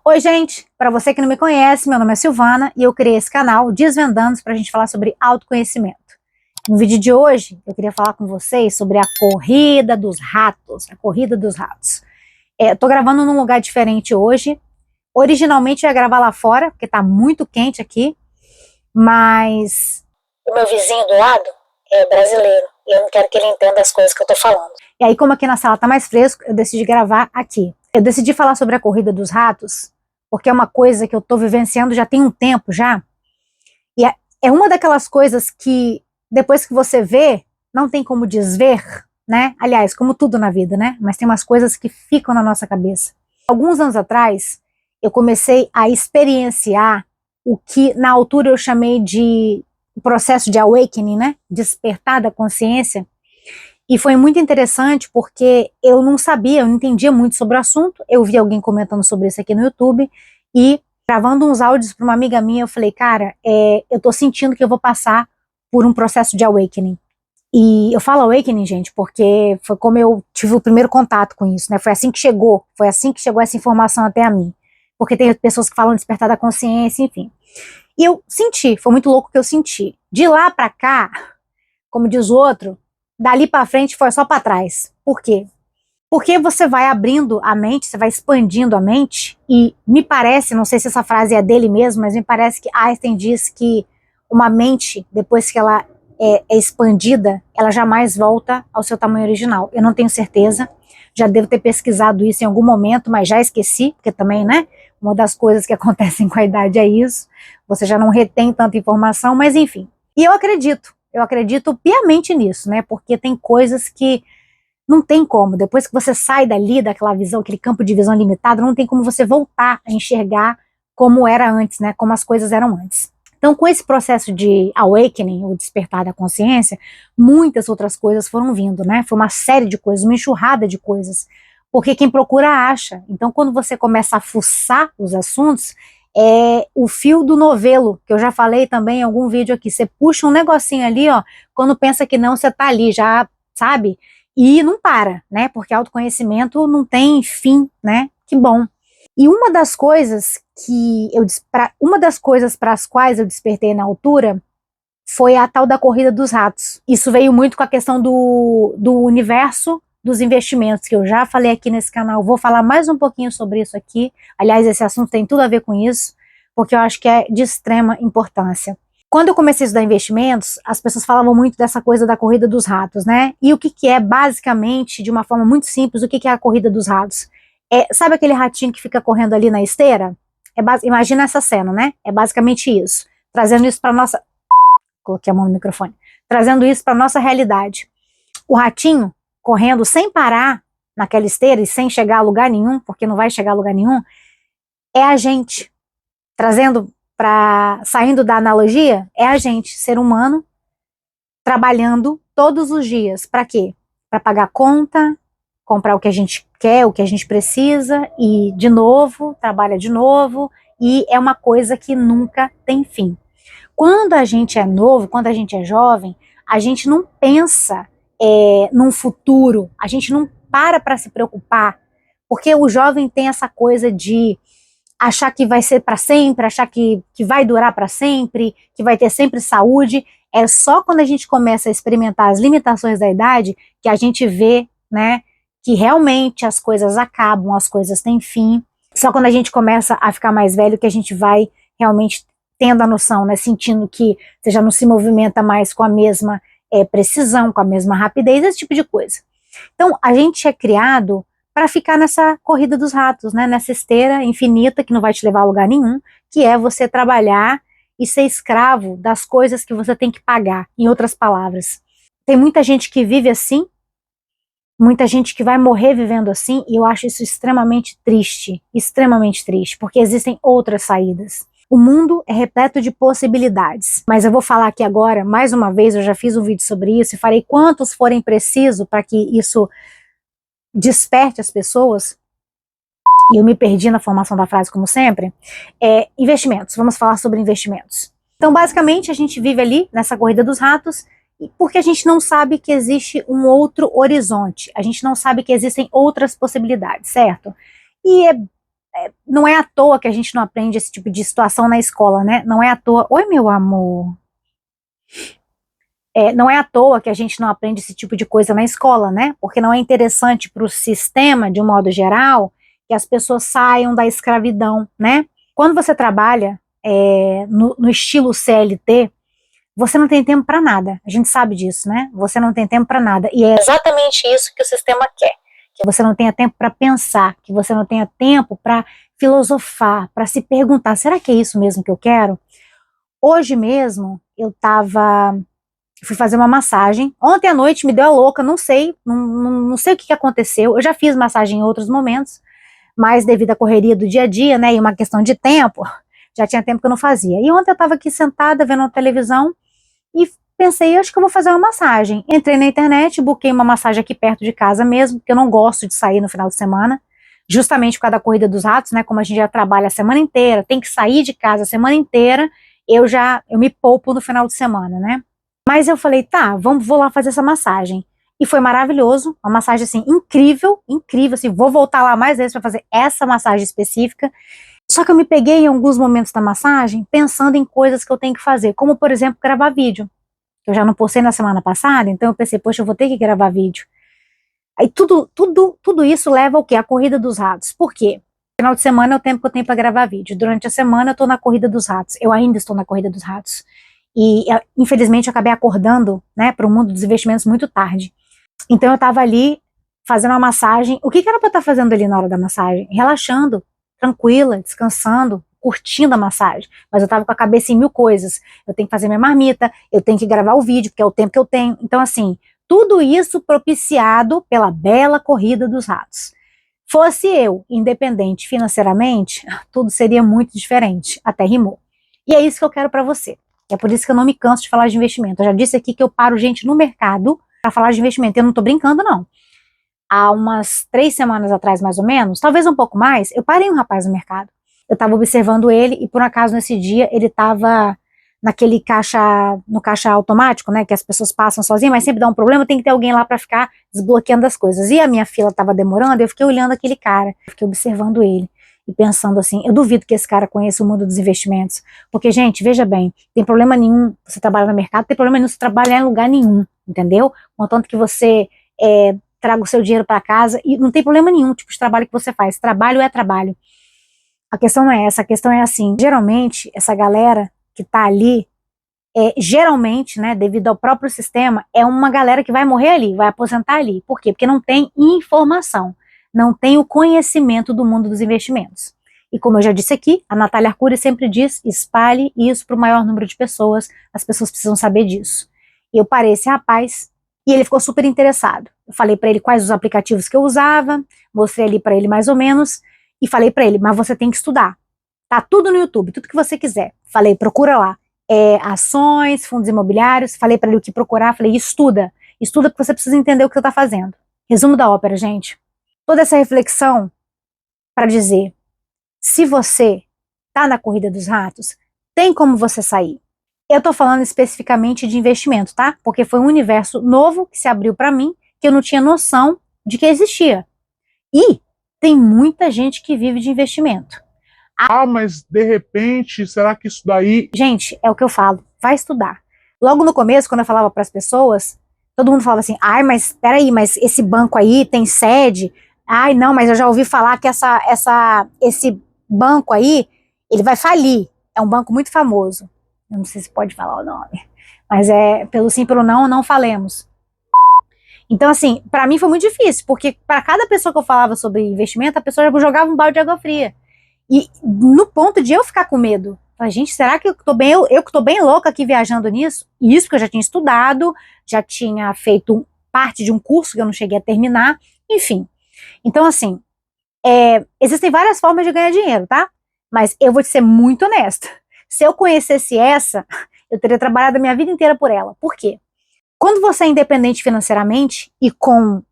Oi, gente! Para você que não me conhece, meu nome é Silvana e eu criei esse canal Desvendando para a gente falar sobre autoconhecimento. No vídeo de hoje, eu queria falar com vocês sobre a corrida dos ratos. A corrida dos ratos. Tô gravando num lugar diferente hoje. Originalmente eu ia gravar lá fora, porque tá muito quente aqui, mas o meu vizinho do lado é brasileiro e eu não quero que ele entenda as coisas que eu tô falando. E aí, como aqui na sala tá mais fresco, eu decidi gravar aqui. Eu decidi falar sobre a corrida dos ratos, porque é uma coisa que eu tô vivenciando já tem um tempo já, e é uma daquelas coisas que, depois que você vê, não tem como desver, né? Aliás, como tudo na vida, né? Mas tem umas coisas que ficam na nossa cabeça. Alguns anos atrás, eu comecei a experienciar o que na altura eu chamei de processo de awakening, né? Despertar da consciência. E foi muito interessante porque eu não sabia, eu não entendia muito sobre o assunto. Eu vi alguém comentando sobre isso aqui no YouTube e gravando uns áudios para uma amiga minha, eu falei, cara, eu tô sentindo que eu vou passar por um processo de awakening. E eu falo awakening, gente, porque foi como eu tive o primeiro contato com isso, né? Foi assim que chegou essa informação até a mim. Porque tem pessoas que falam despertar da consciência, enfim. E eu senti, foi muito louco que eu senti. De lá pra cá, como diz o outro, dali pra frente foi só pra trás. Por quê? Porque você vai abrindo a mente, você vai expandindo a mente, e me parece, não sei se essa frase é dele mesmo, mas me parece que Einstein diz que uma mente, depois que ela é expandida, ela jamais volta ao seu tamanho original. Eu não tenho certeza, já devo ter pesquisado isso em algum momento, mas já esqueci, porque também, né, uma das coisas que acontecem com a idade é isso, você já não retém tanta informação, mas enfim. E eu acredito piamente nisso, né, porque tem coisas que não tem como, depois que você sai dali, daquela visão, aquele campo de visão limitado, não tem como você voltar a enxergar como era antes, né, como as coisas eram antes. Então, com esse processo de awakening, ou despertar da consciência, muitas outras coisas foram vindo, né, foi uma série de coisas, uma enxurrada de coisas, porque quem procura acha. Então, quando você começa a fuçar os assuntos, é o fio do novelo, que eu já falei também em algum vídeo aqui, você puxa um negocinho ali, ó, quando pensa que não, você tá ali, já, sabe? E não para, né? Porque autoconhecimento não tem fim, né? Que bom. E uma das coisas para as quais eu despertei na altura foi a tal da corrida dos ratos. Isso veio muito com a questão do universo dos investimentos, que eu já falei aqui nesse canal. Vou falar mais um pouquinho sobre isso aqui. Aliás, esse assunto tem tudo a ver com isso, porque eu acho que é de extrema importância. Quando eu comecei a estudar investimentos, as pessoas falavam muito dessa coisa da corrida dos ratos, né? E o que que é, basicamente, de uma forma muito simples, o que que é a corrida dos ratos? Sabe aquele ratinho que fica correndo ali na esteira? Imagina essa cena, né? É basicamente isso. Trazendo isso para nossa... Coloquei a mão no microfone. Trazendo isso para nossa realidade. O ratinho correndo sem parar naquela esteira e sem chegar a lugar nenhum, porque não vai chegar a lugar nenhum, é a gente. Saindo da analogia, é a gente, ser humano, trabalhando todos os dias. Para quê? Para pagar conta, comprar o que a gente quer, o que a gente precisa, e de novo, trabalha de novo, e é uma coisa que nunca tem fim. Quando a gente é novo, quando a gente é jovem, a gente não pensa num futuro, a gente não para se preocupar, porque o jovem tem essa coisa de achar que vai ser para sempre, achar que vai durar para sempre, que vai ter sempre saúde. É só quando a gente começa a experimentar as limitações da idade que a gente vê, né, que realmente as coisas acabam, as coisas têm fim. Só quando a gente começa a ficar mais velho que a gente vai realmente tendo a noção, né, sentindo que você já não se movimenta mais com a mesma precisão, com a mesma rapidez, esse tipo de coisa. Então, a gente é criado para ficar nessa corrida dos ratos, né? Nessa esteira infinita que não vai te levar a lugar nenhum, que é você trabalhar e ser escravo das coisas que você tem que pagar, em outras palavras. Tem muita gente que vive assim, muita gente que vai morrer vivendo assim, e eu acho isso extremamente triste, porque existem outras saídas. O mundo é repleto de possibilidades, mas eu vou falar aqui agora, mais uma vez, eu já fiz um vídeo sobre isso e farei quantos forem precisos para que isso desperte as pessoas, e eu me perdi na formação da frase como sempre, investimentos, vamos falar sobre investimentos. Então basicamente a gente vive ali nessa corrida dos ratos, porque a gente não sabe que existe um outro horizonte, a gente não sabe que existem outras possibilidades, certo? E não é à toa que a gente não aprende esse tipo de situação na escola, né? Não é à toa. Oi, meu amor. Não é à toa que a gente não aprende esse tipo de coisa na escola, né? Porque não é interessante para o sistema, de um modo geral, que as pessoas saiam da escravidão, né? Quando você trabalha no estilo CLT, você não tem tempo para nada. A gente sabe disso, né? Você não tem tempo para nada. E é exatamente isso que o sistema quer. Que você não tenha tempo para pensar, que você não tenha tempo para filosofar, para se perguntar, será que é isso mesmo que eu quero? Hoje mesmo, fui fazer uma massagem. Ontem à noite me deu a louca, não sei, não sei o que aconteceu. Eu já fiz massagem em outros momentos, mas devido à correria do dia a dia, né, e uma questão de tempo, já tinha tempo que eu não fazia. E ontem eu estava aqui sentada vendo a televisão e pensei, acho que eu vou fazer uma massagem. Entrei na internet, buquei uma massagem aqui perto de casa mesmo, porque eu não gosto de sair no final de semana, justamente por causa da corrida dos ratos, né, como a gente já trabalha a semana inteira, tem que sair de casa a semana inteira, eu me poupo no final de semana, né. Mas eu falei, tá, vou lá fazer essa massagem. E foi maravilhoso, uma massagem assim, incrível, incrível, assim, vou voltar lá mais vezes para fazer essa massagem específica. Só que eu me peguei em alguns momentos da massagem pensando em coisas que eu tenho que fazer, como por exemplo, gravar vídeo. Eu já não postei na semana passada, então eu pensei, poxa, eu vou ter que gravar vídeo. Aí tudo isso leva ao quê? A corrida dos ratos. Por quê? Final de semana é o tempo que eu tenho para gravar vídeo. Durante a semana eu tô na corrida dos ratos. Eu ainda estou na corrida dos ratos. E, infelizmente, eu acabei acordando, né, para o mundo dos investimentos muito tarde. Então, eu estava ali fazendo uma massagem. O que era para eu estar fazendo ali na hora da massagem? Relaxando, tranquila, descansando, curtindo a massagem. Mas eu estava com a cabeça em mil coisas. Eu tenho que fazer minha marmita, eu tenho que gravar o vídeo, porque é o tempo que eu tenho. Então, assim, tudo isso propiciado pela bela corrida dos ratos. Fosse eu independente financeiramente, tudo seria muito diferente. Até rimou. E é isso que eu quero para você. É por isso que eu não me canso de falar de investimento. Eu já disse aqui que eu paro gente no mercado para falar de investimento. Eu não tô brincando, não. Há umas 3 semanas atrás, mais ou menos, talvez um pouco mais, eu parei um rapaz no mercado. Eu tava observando ele e por um acaso nesse dia ele tava no caixa automático, né, que as pessoas passam sozinhas, mas sempre dá um problema, tem que ter alguém lá para ficar desbloqueando as coisas. E a minha fila tava demorando, eu fiquei olhando aquele cara, eu fiquei observando ele e pensando assim, eu duvido que esse cara conheça o mundo dos investimentos, porque, gente, veja bem, tem problema nenhum você trabalhar no mercado, tem problema nenhum você trabalhar em lugar nenhum, entendeu? Contanto que você traga o seu dinheiro para casa e não tem problema nenhum, tipo de trabalho que você faz, trabalho é trabalho. A questão não é essa, a questão é assim, geralmente, essa galera que tá ali, geralmente, né, devido ao próprio sistema, é uma galera que vai morrer ali, vai aposentar ali. Por quê? Porque não tem informação, não tem o conhecimento do mundo dos investimentos. E como eu já disse aqui, a Natália Arcuri sempre diz, espalhe isso para o maior número de pessoas, as pessoas precisam saber disso. Eu parei esse rapaz e ele ficou super interessado. Eu falei para ele quais os aplicativos que eu usava, mostrei ali para ele mais ou menos, e falei para ele, mas você tem que estudar. Tá tudo no YouTube, tudo que você quiser. Falei, procura lá. Ações, fundos imobiliários. Falei para ele o que procurar. Falei, estuda. Estuda porque você precisa entender o que você está fazendo. Resumo da ópera, gente. Toda essa reflexão para dizer, se você tá na corrida dos ratos, tem como você sair. Eu tô falando especificamente de investimento, tá? Porque foi um universo novo que se abriu para mim, que eu não tinha noção de que existia. E tem muita gente que vive de investimento. Ah, mas de repente, será que isso daí. Gente, é o que eu falo, vai estudar. Logo no começo, quando eu falava para as pessoas, todo mundo falava assim, ai, mas peraí, mas esse banco aí tem sede? Ai, não, mas eu já ouvi falar que esse banco aí, ele vai falir. É um banco muito famoso. Eu não sei se pode falar o nome, mas pelo sim, pelo não, não falemos. Então, assim, para mim foi muito difícil, porque para cada pessoa que eu falava sobre investimento, a pessoa já jogava um balde de água fria. E no ponto de eu ficar com medo. Falei, gente, será que eu tô bem, eu que tô bem louca aqui viajando nisso? E isso que eu já tinha estudado, já tinha feito parte de um curso que eu não cheguei a terminar, enfim. Então, assim, existem várias formas de ganhar dinheiro, tá? Mas eu vou te ser muito honesta. Se eu conhecesse essa, eu teria trabalhado a minha vida inteira por ela. Por quê? Quando você é independente financeiramente e com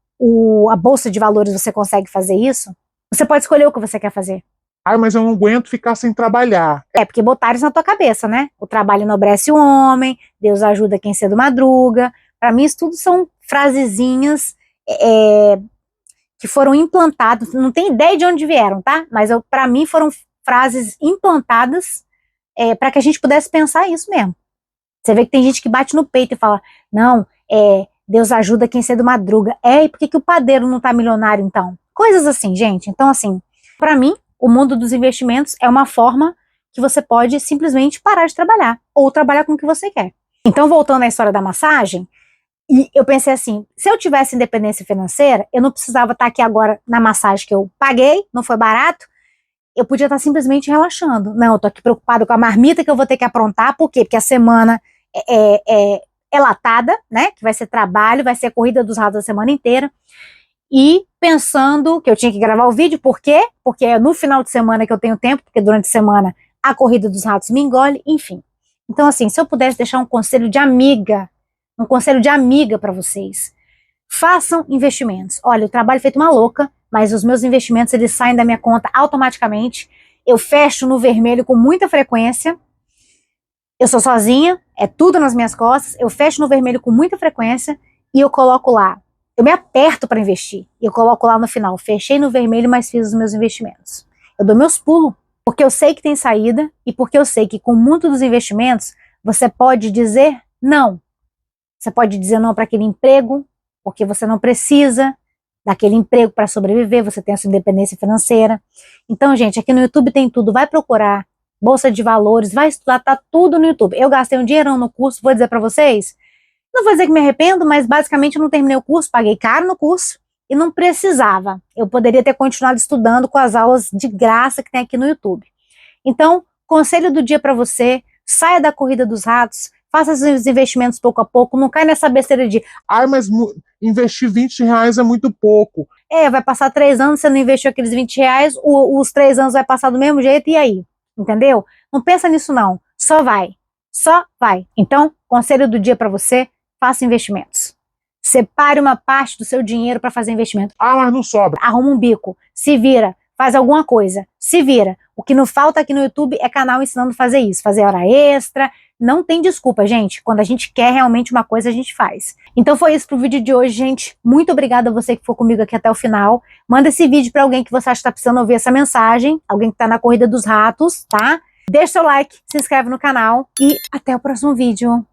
a bolsa de valores você consegue fazer isso, você pode escolher o que você quer fazer. Ah, mas eu não aguento ficar sem trabalhar. Porque botaram isso na tua cabeça, né? O trabalho enobrece o homem, Deus ajuda quem cedo madruga. Para mim, isso tudo são frasezinhas que foram implantados, não tenho ideia de onde vieram, tá? Mas para mim foram frases implantadas para que a gente pudesse pensar isso mesmo. Você vê que tem gente que bate no peito e fala, não, Deus ajuda quem cedo madruga. E por que o padeiro não tá milionário então? Coisas assim, gente. Então assim, para mim, o mundo dos investimentos é uma forma que você pode simplesmente parar de trabalhar, ou trabalhar com o que você quer. Então, voltando à história da massagem, e eu pensei assim, se eu tivesse independência financeira, eu não precisava estar aqui agora na massagem que eu paguei, não foi barato, eu podia estar simplesmente relaxando. Não, eu tô aqui preocupada com a marmita que eu vou ter que aprontar, por quê? Porque a semana é latada, né, que vai ser trabalho, vai ser a corrida dos ratos a semana inteira, e pensando que eu tinha que gravar o vídeo, por quê? Porque é no final de semana que eu tenho tempo, porque durante a semana a corrida dos ratos me engole, enfim. Então assim, se eu pudesse deixar um conselho de amiga para vocês, façam investimentos. Olha, eu trabalho feito uma louca, mas os meus investimentos eles saem da minha conta automaticamente, eu fecho no vermelho com muita frequência, eu sou sozinha, é tudo nas minhas costas, eu fecho no vermelho com muita frequência e eu coloco lá, eu me aperto para investir, e eu coloco lá no final, fechei no vermelho, mas fiz os meus investimentos. Eu dou meus pulos, porque eu sei que tem saída e porque eu sei que com muitos dos investimentos você pode dizer não. Você pode dizer não para aquele emprego, porque você não precisa daquele emprego para sobreviver, você tem a sua independência financeira. Então, gente, aqui no YouTube tem tudo, vai procurar bolsa de valores, vai estudar, tá tudo no YouTube. Eu gastei um dinheirão no curso, vou dizer para vocês, não vou dizer que me arrependo, mas basicamente eu não terminei o curso, paguei caro no curso e não precisava. Eu poderia ter continuado estudando com as aulas de graça que tem aqui no YouTube. Então, conselho do dia para você, saia da corrida dos ratos, faça seus investimentos pouco a pouco, não cai nessa besteira de Mas investir R$ 20 é muito pouco. vai passar 3 anos, você não investiu aqueles R$ 20, os 3 anos vai passar do mesmo jeito, e aí? Entendeu? Não pensa nisso não, só vai. Então, conselho do dia para você, faça investimentos. Separe uma parte do seu dinheiro para fazer investimento. Mas não sobra. Arruma um bico, se vira, faz alguma coisa, se vira. O que não falta aqui no YouTube é canal ensinando a fazer isso, fazer hora extra. Não tem desculpa, gente. Quando a gente quer realmente uma coisa, a gente faz. Então foi isso pro vídeo de hoje, gente. Muito obrigada a você que ficou comigo aqui até o final. Manda esse vídeo para alguém que você acha que tá precisando ouvir essa mensagem, alguém que tá na corrida dos ratos, tá? Deixa seu like, se inscreve no canal e até o próximo vídeo.